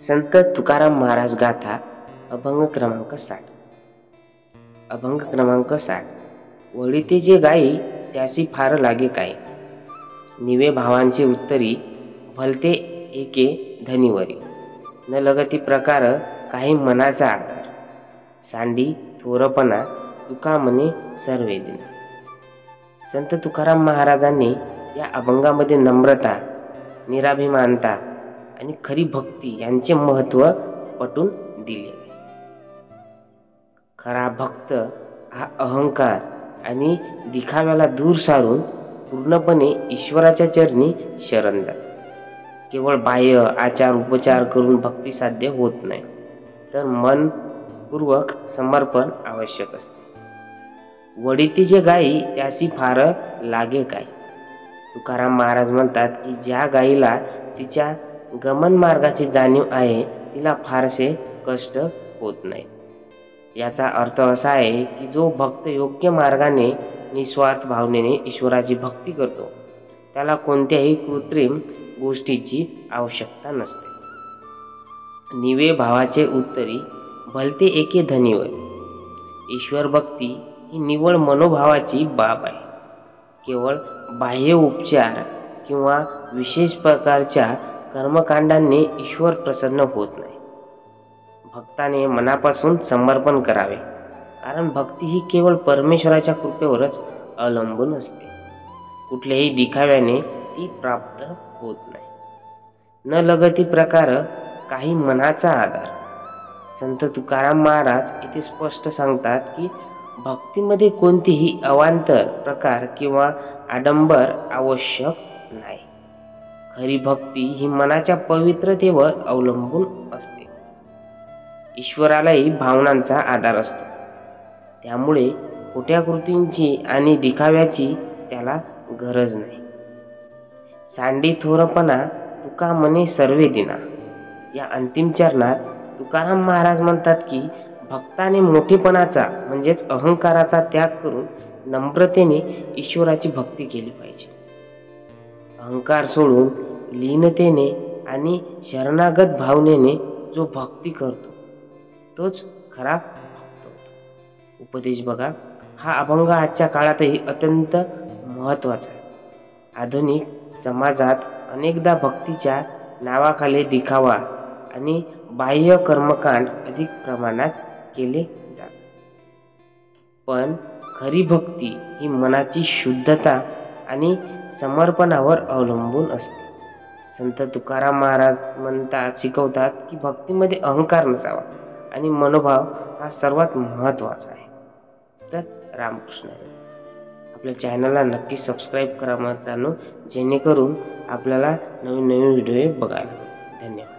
संत तुकाराम महाराज गाथा अभंग क्रमांक 60। अभंग क्रमांक 60। वळीते जे गाई त्यासी फार लागे काय, निवे भावांचे उत्तरी भलते एके धनीवरी। न लगती प्रकार काही मनाचा आधार, सांडी थोरपणा तुका म्हणे सर्वेदिन। संत तुकाराम महाराजांनी या अभंगामध्ये नम्रता, निराभिमानता आणि खरी भक्ती यांचे महत्त्व पटवून दिले। खरा भक्त हा अहंकार आणि दिखाव्याला दूर सारून पूर्णपणे ईश्वराच्या चरणी शरण जातो। केवळ बाह्य आचार उपचार करून भक्ती साध्य होत नाही, तर मनपूर्वक समर्पण आवश्यक असते। वळीते जे गाई त्यासी फार लागे काय। तुकाराम महाराज म्हणतात की ज्या गायीला तिच्या गमन मार्गाची जाणीव आहे तिला फारसे कष्ट होत नाही। याचा अर्थ असा आहे की जो भक्त योग्य मार्गाने निस्वार्थ भावनेने ईश्वराची भक्ती करतो त्याला कोणत्याही कृत्रिम गोष्टीची आवश्यकता नसते। निवे भावाचे उत्तरी भलते एके धनीवर। ईश्वर भक्ती ही निवळ मनोभावाची बाब आहे। केवळ बाह्य उपचार किंवा विशेष प्रकारच्या कर्मकांडांनी ईश्वर प्रसन्न होत नाही। भक्ताने मनापासून समर्पण करावे, कारण भक्ती ही केवळ परमेश्वराच्या कृपेवरच अवलंबून असते। कुठल्याही दिखाव्याने ती प्राप्त होत नाही। न लगती प्रकार काही मनाचा आधार। संत तुकाराम महाराज इथे स्पष्ट सांगतात की भक्तीमध्ये कोणतीही अवांतर प्रकार किंवा आडंबर आवश्यक नाही। खरी भक्ती ही मनाच्या पवित्रतेवर अवलंबून असते। ईश्वरालाही भावनांचा आधार असतो, त्यामुळे खोट्या कृतींची आणि दिखाव्याची त्याला गरज नाही। सांडी थोरपणा तुका म्हणे सर्वे दिना। या अंतिम चरणात तुकाराम महाराज म्हणतात की भक्ताने मोठेपणाचा म्हणजेच अहंकाराचा त्याग करून नम्रतेने ईश्वराची भक्ती केली पाहिजे। अहंकार सोडून लीनतेने आणि शरणागत भावनेने जो भक्ती करतो तोच खरा भक्त होतो। उपदेश बघा, हा अभंग आजच्या काळातही अत्यंत महत्त्वाचा आहे। आधुनिक समाजात अनेकदा भक्तीच्या नावाखाली दिखावा आणि बाह्य कर्मकांड अधिक प्रमाणात केले जातात, पण खरी भक्ती ही मनाची शुद्धता आणि समर्पणावर अवलंबून असते। संत तुकाराम महाराज शिकवतात की भक्तीमध्ये अहंकार नसावा आणि मनोभाव हा सर्वात महत्त्वाचा आहे। तर रामकृष्ण। आपल्या चॅनलला नक्की सबस्क्राईब करा मित्रांनो, जेणेकरून आपल्याला नवीन व्हिडिओ बघायला। धन्यवाद।